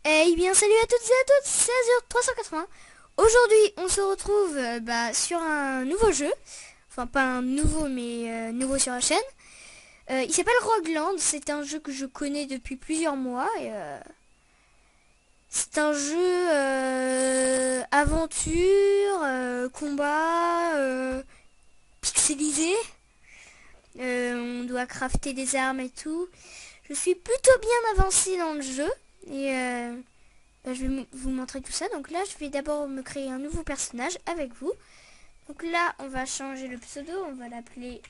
Eh bien salut à toutes et à tous, c'est Azur380. Aujourd'hui on se retrouve sur un nouveau jeu. Enfin pas un nouveau mais nouveau sur la chaîne. Il s'appelle Rogueland, c'est un jeu que je connais depuis plusieurs mois. C'est un jeu aventure, combat, pixelisé. On doit crafter des armes et tout. Je suis plutôt bien avancée dans le jeu. Je vais vous montrer tout ça. Donc là, je vais d'abord me créer un nouveau personnage avec vous. Donc là, on va changer le pseudo. On va l'appeler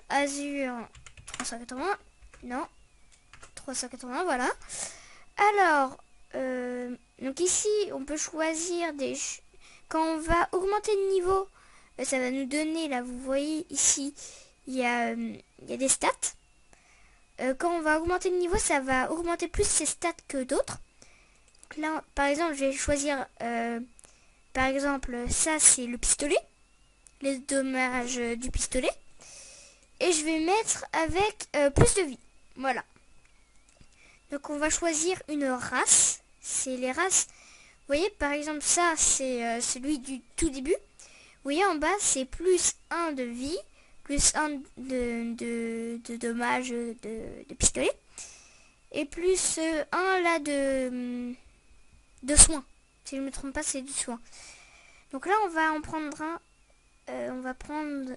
Azur 380. Non, 380, voilà. Alors, donc ici, on peut choisir des... Quand on va augmenter le niveau, ça va nous donner, là, vous voyez ici, il y a des stats. Quand on va augmenter le niveau, ça va augmenter plus ses stats que d'autres. Là, par exemple, je vais choisir, par exemple, ça c'est le pistolet, les dommages du pistolet, et je vais mettre avec plus de vie. Voilà. Donc on va choisir une race. C'est les races. Vous voyez, par exemple, ça c'est celui du tout début. Vous voyez en bas, c'est plus 1 de vie, plus 1 de dommages de pistolet, et plus 1 là de soins. Si je ne me trompe pas, c'est du soin. Donc là, on va en prendre un. On va prendre,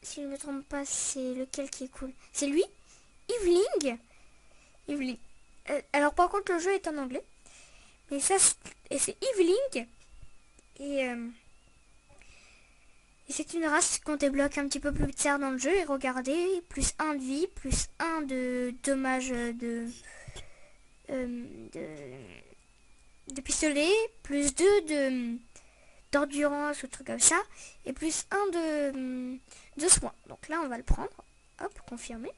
si je ne me trompe pas, c'est lequel qui est cool. C'est lui, Eveling. Eveling. Alors par contre, le jeu est en anglais. Mais ça, c'est Eveling. Et c'est une race qu'on débloque un petit peu plus tard dans le jeu. Et regardez, plus 1 de vie, plus 1 de dommages de pistolet, plus 2 d'endurance ou truc comme ça, et plus 1 de soin. Donc là on va le prendre, hop, confirmer.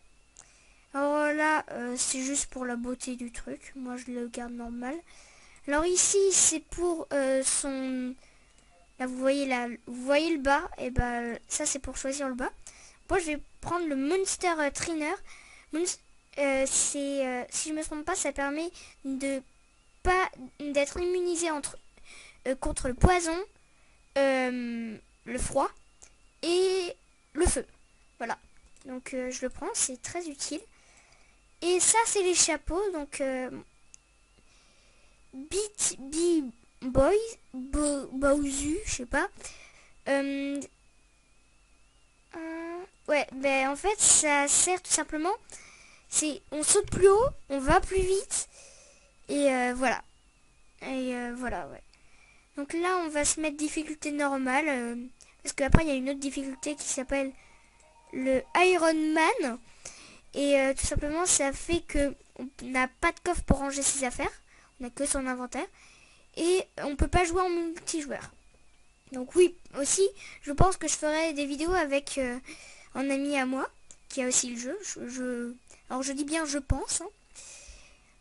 Alors là c'est juste pour la beauté du truc, moi je le garde normal. Alors ici c'est pour son... Là vous voyez le bas, et ça c'est pour choisir le bas. Moi je vais prendre le Monster Trainer. Si je me trompe pas, ça permet de pas d'être immunisé contre le poison, le froid et le feu. Voilà. Donc je le prends, c'est très utile. Et ça c'est les chapeaux. Donc Beat Boy, Bowsu, je sais pas. Ouais, ben en fait ça sert tout simplement. On saute plus haut, on va plus vite. Et voilà. Voilà, ouais. Donc là, on va se mettre difficulté normale. Parce qu'après, il y a une autre difficulté qui s'appelle le Iron Man. Et tout simplement, ça fait que on n'a pas de coffre pour ranger ses affaires. On n'a que son inventaire. Et on peut pas jouer en multijoueur. Donc oui, aussi, je pense que je ferai des vidéos avec un ami à moi, qui a aussi le jeu. Alors je dis bien je pense. Hein.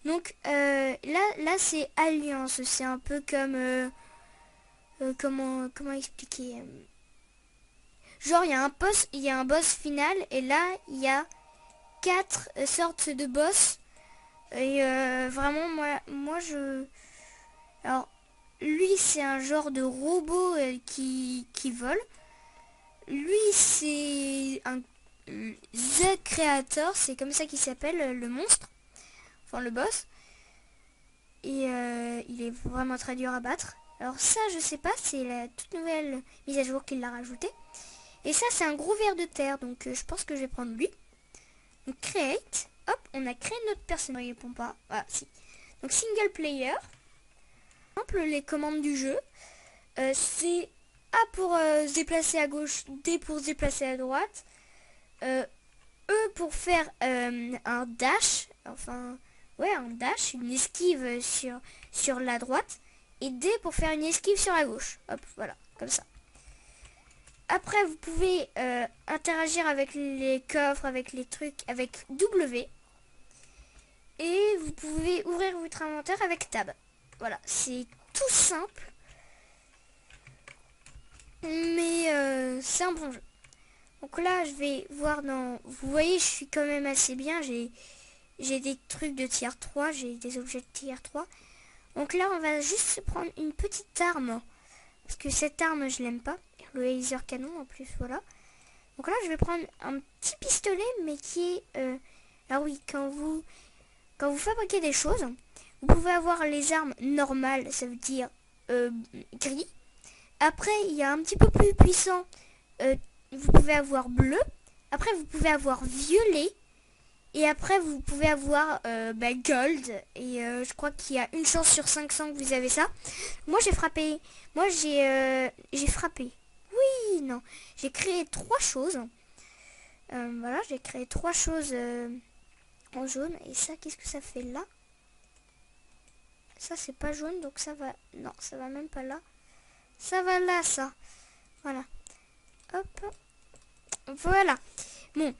Donc là c'est Alliance. C'est un peu comme... comment expliquer genre il y a un boss final et là il y a 4 sortes de boss et vraiment moi je... Alors lui c'est un genre de robot qui vole. Lui c'est un The Creator, c'est comme ça qu'il s'appelle, le monstre, enfin le boss. Et il est vraiment très dur à battre. Alors ça je sais pas, c'est la toute nouvelle mise à jour qu'il l'a rajouté. Et ça c'est un gros ver de terre, donc je pense que je vais prendre lui. Donc create, hop, on a créé notre personnage, il répond pas, voilà, si. Donc single player, simple les commandes du jeu, c'est A pour se déplacer à gauche, D pour se déplacer à droite, E pour faire un dash, enfin, ouais, un dash, une esquive sur la droite, et D pour faire une esquive sur la gauche. Hop, voilà, comme ça. Après, vous pouvez interagir avec les coffres, avec les trucs, avec W. Et vous pouvez ouvrir votre inventaire avec Tab. Voilà, c'est tout simple. Mais c'est un bon jeu. Donc là, je vais voir dans... Vous voyez, je suis quand même assez bien. J'ai des trucs de tier 3, j'ai des objets de tier 3. Donc là, on va juste prendre une petite arme. Parce que cette arme, je l'aime pas. Le laser canon, en plus, voilà. Donc là, je vais prendre un petit pistolet, mais qui est... Alors oui, quand vous fabriquez des choses, vous pouvez avoir les armes normales, ça veut dire gris. Après, il y a un petit peu plus puissant, vous pouvez avoir bleu. Après, vous pouvez avoir violet. Et après, vous pouvez avoir gold. Et je crois qu'il y a une chance sur 500 que vous avez ça. Moi, j'ai frappé. Moi, j'ai frappé. Oui, non. J'ai créé 3 choses. Voilà, j'ai créé 3 choses en jaune. Et ça, qu'est-ce que ça fait là? Ça, c'est pas jaune, donc ça va... Non, ça va même pas là. Ça va là, ça. Voilà. Hop. Voilà. Bon.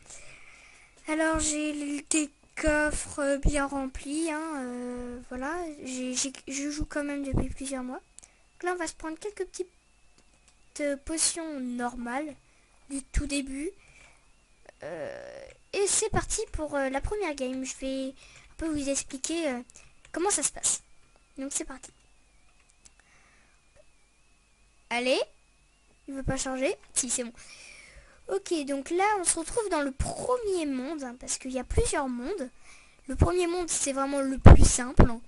Alors, j'ai des coffres bien remplis. Hein, voilà. Je joue quand même depuis plusieurs mois. Donc là, on va se prendre quelques petites potions normales du tout début. Et c'est parti pour la première game. Je vais un peu vous expliquer comment ça se passe. Donc, c'est parti. Allez. Il veut pas changer? Si, c'est bon. Ok, donc là, on se retrouve dans le premier monde, hein, parce qu'il y a plusieurs mondes. Le premier monde, c'est vraiment le plus simple. Hein.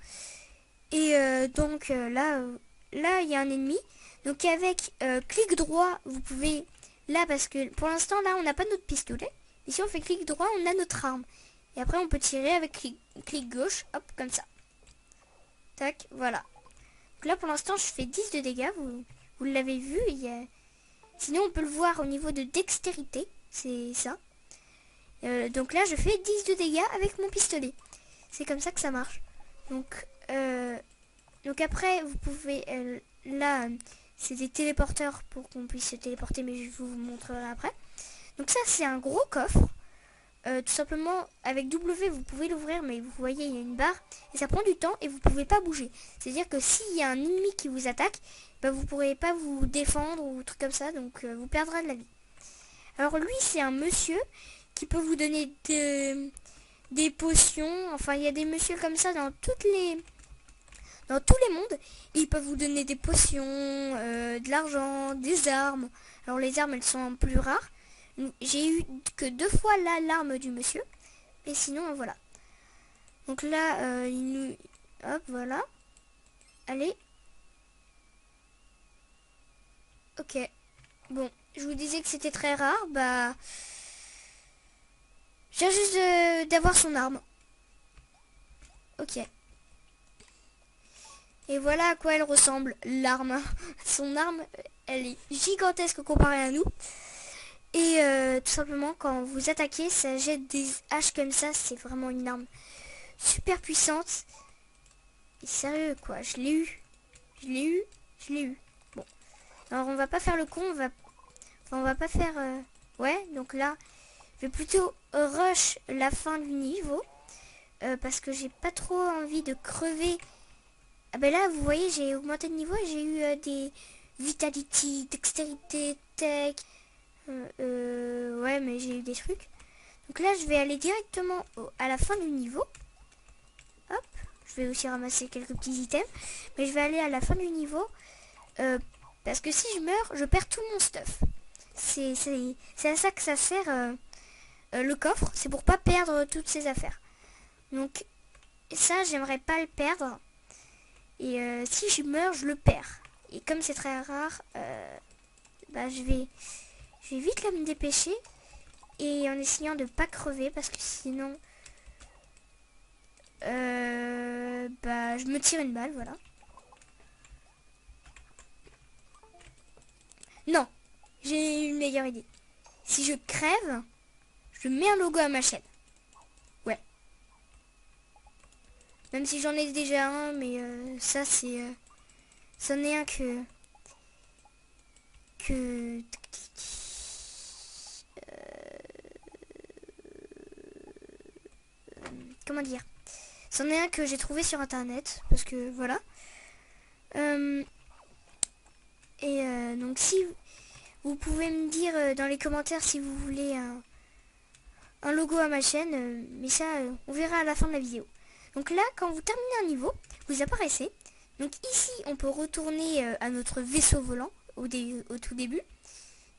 Et donc là, il y a un ennemi. Donc avec clic droit, vous pouvez... Là, parce que pour l'instant, là, on n'a pas notre pistolet. Et si on fait clic droit, on a notre arme. Et après, on peut tirer avec clic gauche, hop, comme ça. Tac, voilà. Donc là, pour l'instant, je fais 10 de dégâts. Vous l'avez vu, il y a... Sinon, on peut le voir au niveau de dextérité. C'est ça. Donc là, je fais 10 de dégâts avec mon pistolet. C'est comme ça que ça marche. Donc après, vous pouvez... là, c'est des téléporteurs pour qu'on puisse se téléporter, mais je vous montrerai après. Donc ça, c'est un gros coffre. Tout simplement, avec W, vous pouvez l'ouvrir, mais vous voyez, il y a une barre. Et ça prend du temps et vous ne pouvez pas bouger. C'est-à-dire que s'il y a un ennemi qui vous attaque, bah, vous ne pourrez pas vous défendre ou truc comme ça. Donc vous perdrez de la vie. Alors lui, c'est un monsieur qui peut vous donner des potions. Enfin, il y a des messieurs comme ça dans tous les mondes. Ils peuvent vous donner des potions, de l'argent, des armes. Alors les armes, elles sont plus rares. J'ai eu que 2 fois là l'arme du monsieur. Et sinon, voilà. Donc là, il nous... Hop, voilà. Allez. Ok. Bon, je vous disais que c'était très rare. Bah... J'ai juste d'avoir son arme. Ok. Et voilà à quoi elle ressemble, l'arme. Son arme, elle est gigantesque comparée à nous. Et tout simplement, quand vous attaquez, ça jette des haches comme ça. C'est vraiment une arme super puissante. Et sérieux, quoi. Je l'ai eu. Je l'ai eu. Je l'ai eu. Bon. Alors, on va pas faire le con. On va pas faire... Ouais, donc là, je vais plutôt rush la fin du niveau. Parce que j'ai pas trop envie de crever. Ah ben là, vous voyez, j'ai augmenté de niveau et j'ai eu des vitality, dextérité, tech. Ouais, mais j'ai eu des trucs. Donc là, je vais aller directement à la fin du niveau. Hop. Je vais aussi ramasser quelques petits items. Mais je vais aller à la fin du niveau. Parce que si je meurs, je perds tout mon stuff. C'est à ça que ça sert le coffre. C'est pour pas perdre toutes ces affaires. Donc ça, j'aimerais pas le perdre. Et si je meurs, je le perds. Et comme c'est très rare, bah, je vais vite là me dépêcher. Et en essayant de pas crever. Parce que sinon... bah, je me tire une balle, voilà. Non, j'ai une meilleure idée. Si je crève, je mets un logo à ma chaîne. Ouais. Même si j'en ai déjà un, mais ça c'est... c'en est un comment dire? C'en est un que j'ai trouvé sur internet, parce que voilà. Donc si vous pouvez me dire dans les commentaires si vous voulez un logo à ma chaîne, mais ça on verra à la fin de la vidéo. Donc là, quand vous terminez un niveau, vous apparaissez Donc ici, on peut retourner à notre vaisseau volant au tout début.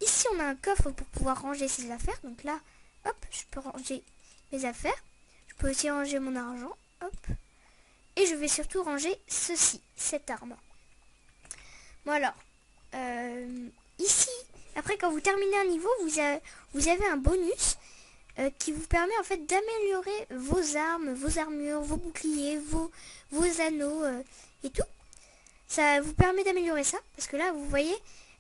Ici, on a un coffre pour pouvoir ranger ses affaires. Donc là, hop, je peux ranger mes affaires. Je peux aussi ranger mon argent. Hop. Et je vais surtout ranger ceci, cette arme. Bon alors, ici, après quand vous terminez un niveau, vous avez un bonus qui vous permet en fait d'améliorer vos armes, vos armures, vos boucliers, vos anneaux et tout. Ça vous permet d'améliorer ça, parce que là, vous voyez,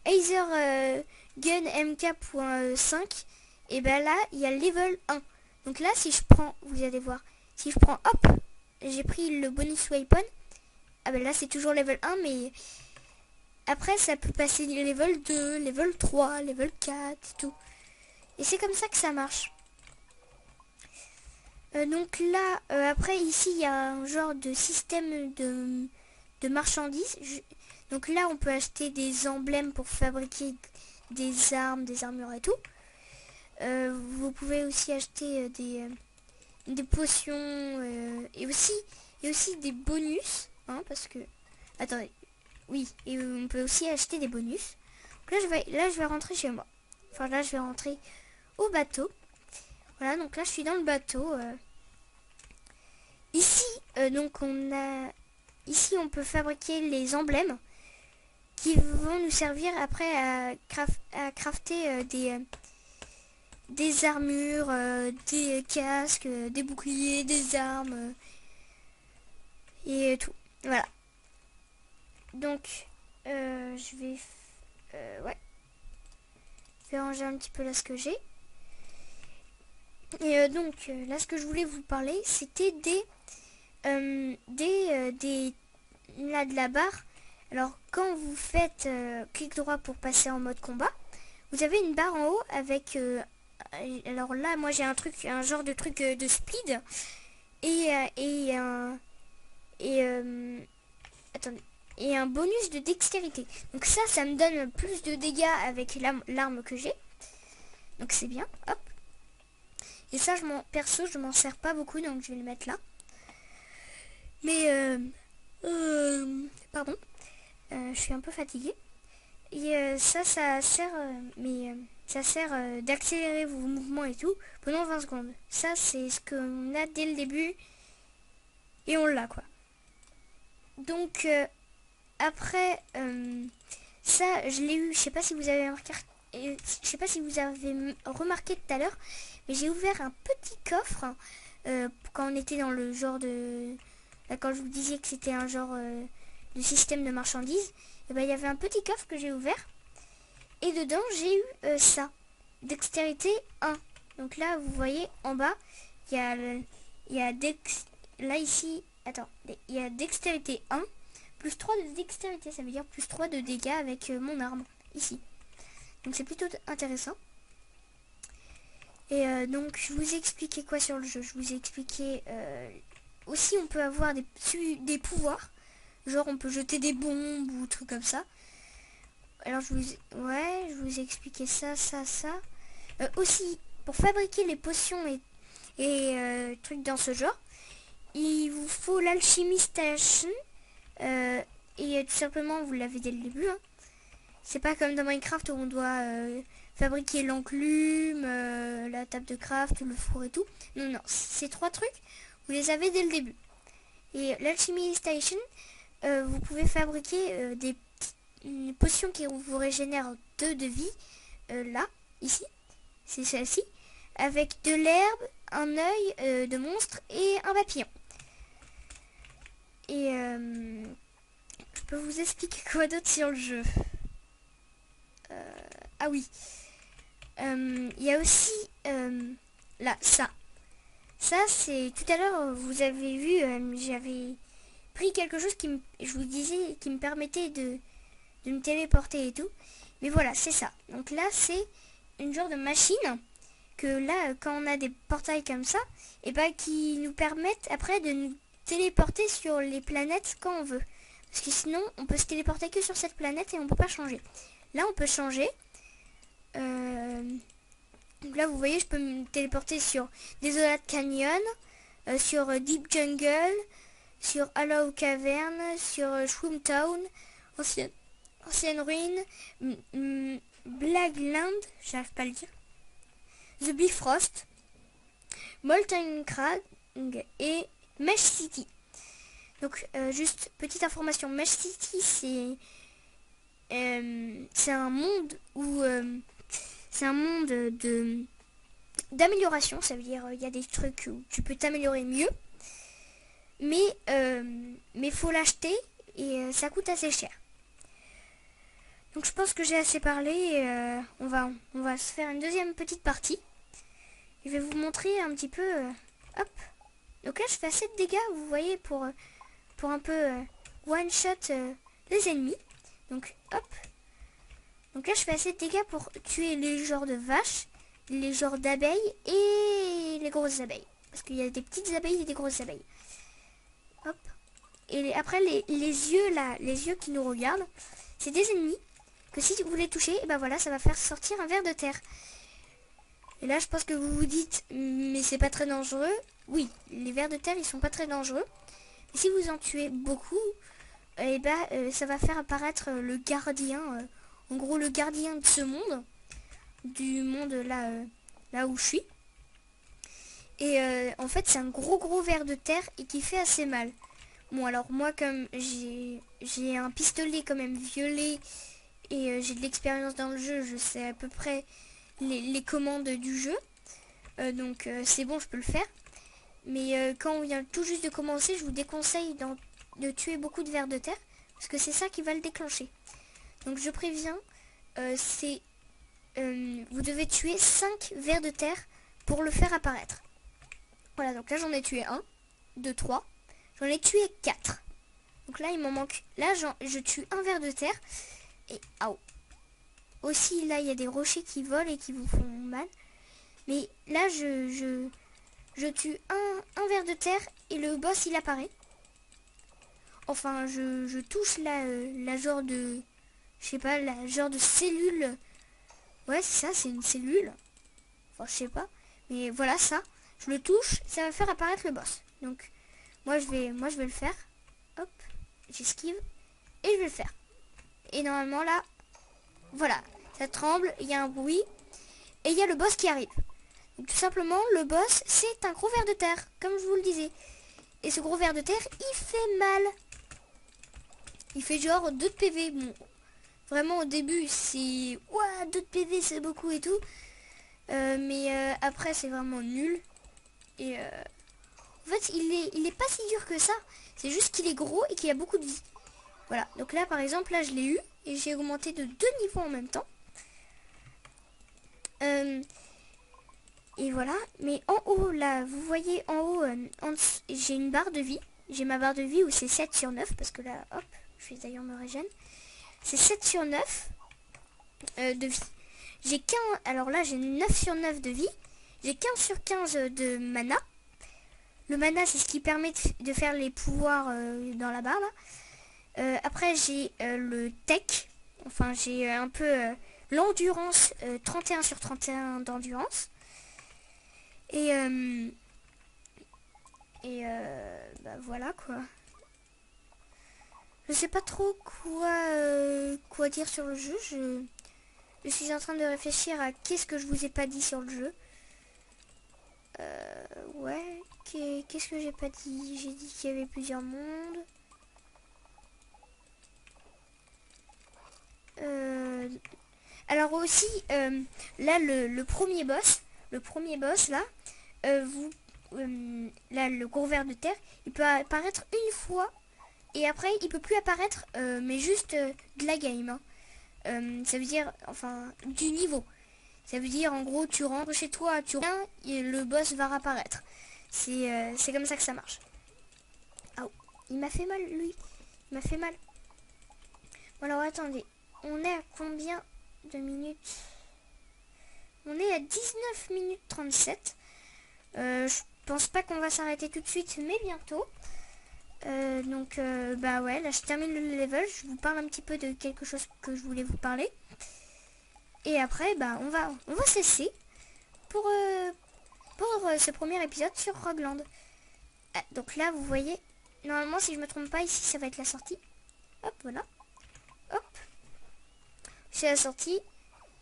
Aether Gun MK.5, et ben là, il y a level 1. Donc là, si je prends, vous allez voir, si je prends, hop, j'ai pris le bonus weapon, ah ben là, c'est toujours level 1, mais après, ça peut passer level 2, level 3, level 4, et tout. Et c'est comme ça que ça marche. Donc là, après, ici, il y a un genre de système de marchandises. Donc là, on peut acheter des emblèmes pour fabriquer des armes, des armures et tout. Vous pouvez aussi acheter des potions et aussi des bonus. Hein, parce que... Attendez. Oui, et on peut aussi acheter des bonus. Donc là, je vais rentrer chez moi. Enfin, là, je vais rentrer au bateau. Voilà, donc là, je suis dans le bateau. Ici, donc ici, on peut fabriquer les emblèmes qui vont nous servir après à crafter des armures, des casques, des boucliers, des armes et tout. Voilà. Donc, ouais. Je vais ranger un petit peu là ce que j'ai. Et donc, là, ce que je voulais vous parler, c'était là, de la barre. Alors, quand vous faites clic droit pour passer en mode combat, vous avez une barre en haut avec... alors là, moi, j'ai un genre de truc de speed attendez, et un bonus de dextérité. Donc ça me donne plus de dégâts avec l'arme que j'ai. Donc c'est bien, hop. Et ça, perso, je m'en sers pas beaucoup, donc je vais le mettre là. Mais, pardon, je suis un peu fatiguée. Et ça sert, ça sert d'accélérer vos mouvements et tout pendant 20 secondes. Ça, c'est ce qu'on a dès le début. Et on l'a, quoi. Donc, après, ça, je l'ai eu, je sais pas si vous avez remarqué, je sais pas si vous avez remarqué tout à l'heure, mais j'ai ouvert un petit coffre quand on était dans le genre de... Là, quand je vous disais que c'était un genre de système de marchandises, et ben il y avait un petit coffre que j'ai ouvert, et dedans j'ai eu ça, dextérité 1. Donc là, vous voyez, en bas, il y a là ici, attends, il y a dextérité 1, plus 3 de dextérité, ça veut dire plus 3 de dégâts avec mon arme, ici. Donc c'est plutôt intéressant. Et donc je vous ai expliqué quoi sur le jeu. Je vous ai expliqué... aussi on peut avoir des pouvoirs. Genre on peut jeter des bombes ou trucs comme ça. Alors je vous ai expliqué ça. Aussi, pour fabriquer les potions et trucs dans ce genre, il vous faut l'alchimie station. Et tout simplement, vous l'avez dès le début. Hein. C'est pas comme dans Minecraft où on doit fabriquer l'enclume, la table de craft, le four et tout. Non, non, ces 3 trucs, vous les avez dès le début. Et l'Alchemy Station, vous pouvez fabriquer une potion qui vous régénère 2 de vie. Là, ici, c'est celle-ci. Avec de l'herbe, un œil de monstre et un papillon. Et je peux vous expliquer quoi d'autre sur le jeu. Ah oui. Il y a aussi là, ça. Ça, c'est tout à l'heure, vous avez vu, j'avais pris quelque chose je vous disais, qui me permettait de me téléporter et tout. Mais voilà, c'est ça. Donc là, c'est une genre de machine que là, quand on a des portails comme ça, et ben qui nous permettent après de nous téléporter sur les planètes quand on veut. Parce que sinon, on peut se téléporter que sur cette planète et on peut pas changer. Là, on peut changer. Donc là, vous voyez, je peux me téléporter sur Desolate Canyon, sur Deep Jungle, sur Hollow Cavern, sur Shroom Town, ancienne ruine, Blackland, j'arrive pas à le dire, The Bifrost, Molten Crag et Mesh City. Donc juste petite information, Mesh City c'est un monde où c'est un monde d'amélioration, ça veut dire il y a des trucs où tu peux t'améliorer mieux, mais faut l'acheter et ça coûte assez cher. Donc je pense que j'ai assez parlé et on va se faire une deuxième petite partie. Je vais vous montrer un petit peu, hop. Donc là je fais assez de dégâts, vous voyez, pour un peu one shot les ennemis. Donc hop. Donc là je fais assez de dégâts pour tuer les genres de vaches, les genres d'abeilles et les grosses abeilles. Parce qu'il y a des petites abeilles et des grosses abeilles. Hop. Et après les yeux là, les yeux qui nous regardent, c'est des ennemis que si vous les touchez, et ben voilà, ça va faire sortir un ver de terre. Et là je pense que vous vous dites, mais c'est pas très dangereux. Oui, les vers de terre ils sont pas très dangereux. Mais si vous en tuez beaucoup, et ben ça va faire apparaître le gardien, en gros le gardien de ce monde, du monde là où je suis. Et en fait c'est un gros ver de terre et qui fait assez mal. Bon alors moi comme j'ai un pistolet quand même violet et j'ai de l'expérience dans le jeu, je sais à peu près les commandes du jeu. Donc c'est bon, je peux le faire. Mais quand on vient tout juste de commencer, je vous déconseille de tuer beaucoup de vers de terre, parce que c'est ça qui va le déclencher. Donc je préviens, vous devez tuer 5 vers de terre pour le faire apparaître. Voilà, donc là j'en ai tué 1, 2, 3. J'en ai tué 4. Donc là il m'en manque. Là je tue un ver de terre. Et aouh. Aussi là il y a des rochers qui volent et qui vous font mal. Mais là je tue un ver de terre et le boss il apparaît. Enfin je touche la genre de... Je sais pas, la genre de cellule. Ouais c'est ça, c'est une cellule. Enfin je sais pas. Mais voilà ça. Je le touche, ça va faire apparaître le boss. Donc moi je vais le faire. Hop, j'esquive. Et je vais le faire. Et normalement là, voilà. Ça tremble, il y a un bruit. Et il y a le boss qui arrive. Donc tout simplement, le boss, c'est un gros ver de terre, comme je vous le disais. Et ce gros ver de terre, il fait mal. Il fait genre 2 de PV. Bon, vraiment au début, c'est... Ouah, 2 de PV, c'est beaucoup et tout. Mais après, c'est vraiment nul. Et en fait, il est pas si dur que ça. C'est juste qu'il est gros et qu'il a beaucoup de vie. Voilà, donc là, par exemple, là, je l'ai eu. Et j'ai augmenté de 2 niveaux en même temps. Et voilà, mais en haut, là, vous voyez en haut, j'ai une barre de vie. J'ai ma barre de vie où c'est 7 sur 9, parce que là, hop, je vais d'ailleurs me régénérer. C'est 7 sur 9 de vie. J'ai 15, alors là, j'ai 9 sur 9 de vie. J'ai 15 sur 15 de mana. Le mana, c'est ce qui permet de faire les pouvoirs dans la barre, là. Après, j'ai le tech. Enfin, j'ai un peu l'endurance, 31 sur 31 d'endurance. Et bah voilà quoi. Je sais pas trop quoi dire sur le jeu. Je suis en train de réfléchir à qu'est-ce que je vous ai pas dit sur le jeu. Ouais, qu'est-ce que j'ai pas dit? J'ai dit qu'il y avait plusieurs mondes. Alors aussi, là le premier boss là, là le gros ver de terre, il peut apparaître une fois et après il peut plus apparaître, mais juste de la game. Hein. Ça veut dire, enfin, du niveau. Ça veut dire en gros tu rentres chez toi, tu reviens et le boss va réapparaître. C'est comme ça que ça marche. Ah, il m'a fait mal lui. Il m'a fait mal. Bon alors attendez, on est à combien de minutes? On est à 19 minutes 37. Je pense pas qu'on va s'arrêter tout de suite, mais bientôt. Donc bah ouais, là je termine le level. Je vous parle un petit peu de quelque chose que je voulais vous parler. Et après, bah on va cesser pour ce premier épisode sur Rogueland. Ah, donc là, vous voyez, normalement, si je me trompe pas, ici, ça va être la sortie. Hop, voilà. Hop. C'est la sortie.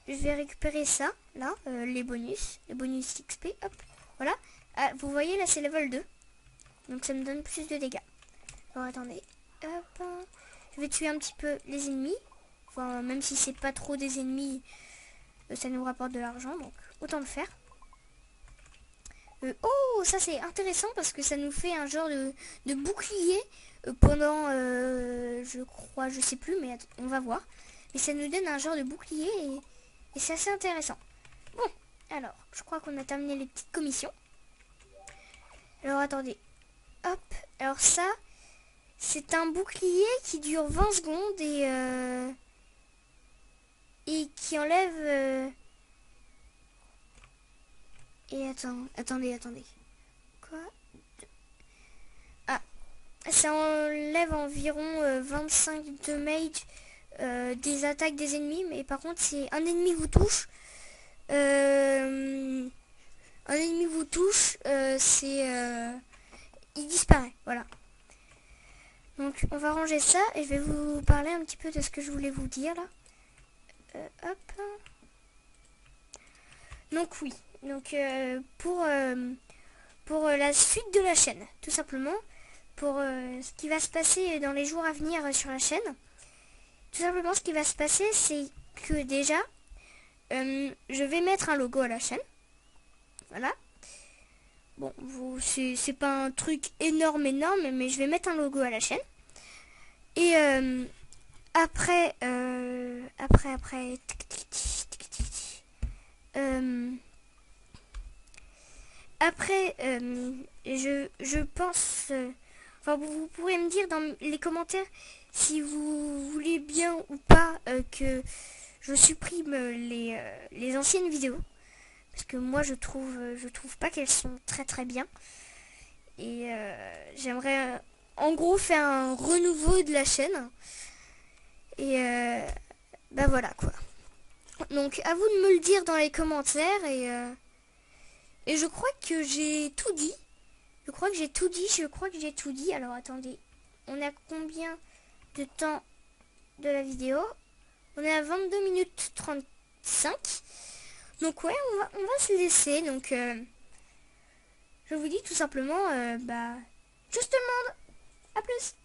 Je vais récupérer ça, là, les bonus XP, hop, voilà. Ah, vous voyez, là, c'est level 2. Donc, ça me donne plus de dégâts. Alors, attendez. Hop. Je vais tuer un petit peu les ennemis. Enfin, même si c'est pas trop des ennemis, ça nous rapporte de l'argent, donc autant le faire. Oh, ça c'est intéressant parce que ça nous fait un genre de bouclier pendant, je crois, je sais plus, mais on va voir. Et ça nous donne un genre de bouclier et c'est assez intéressant. Bon, alors, je crois qu'on a terminé les petites commissions. Alors, attendez. Hop, alors ça, c'est un bouclier qui dure 20 secondes et qui enlève... Et attendez. Quoi? Ah, ça enlève environ 25 damage des attaques des ennemis. Mais par contre, si un ennemi vous touche, il disparaît. Voilà. Donc, on va ranger ça et je vais vous parler un petit peu de ce que je voulais vous dire là. Hop. Donc oui. Donc pour la suite de la chaîne, tout simplement, pour ce qui va se passer dans les jours à venir sur la chaîne, tout simplement ce qui va se passer, c'est que déjà, je vais mettre un logo à la chaîne. Voilà. Bon, c'est pas un truc énorme, mais je vais mettre un logo à la chaîne. Et après, je pense... Enfin, vous pourrez me dire dans les commentaires si vous voulez bien ou pas que je supprime les anciennes vidéos. Parce que moi, je trouve pas qu'elles sont très très bien. Et j'aimerais en gros faire un renouveau de la chaîne. Et bah voilà quoi. Donc à vous de me le dire dans les commentaires et je crois que j'ai tout dit. Je crois que j'ai tout dit. Alors attendez, on est à combien de temps de la vidéo? On est à 22 minutes 35. Donc ouais, on va se laisser. Donc je vous dis tout simplement, bah, juste le monde. À plus.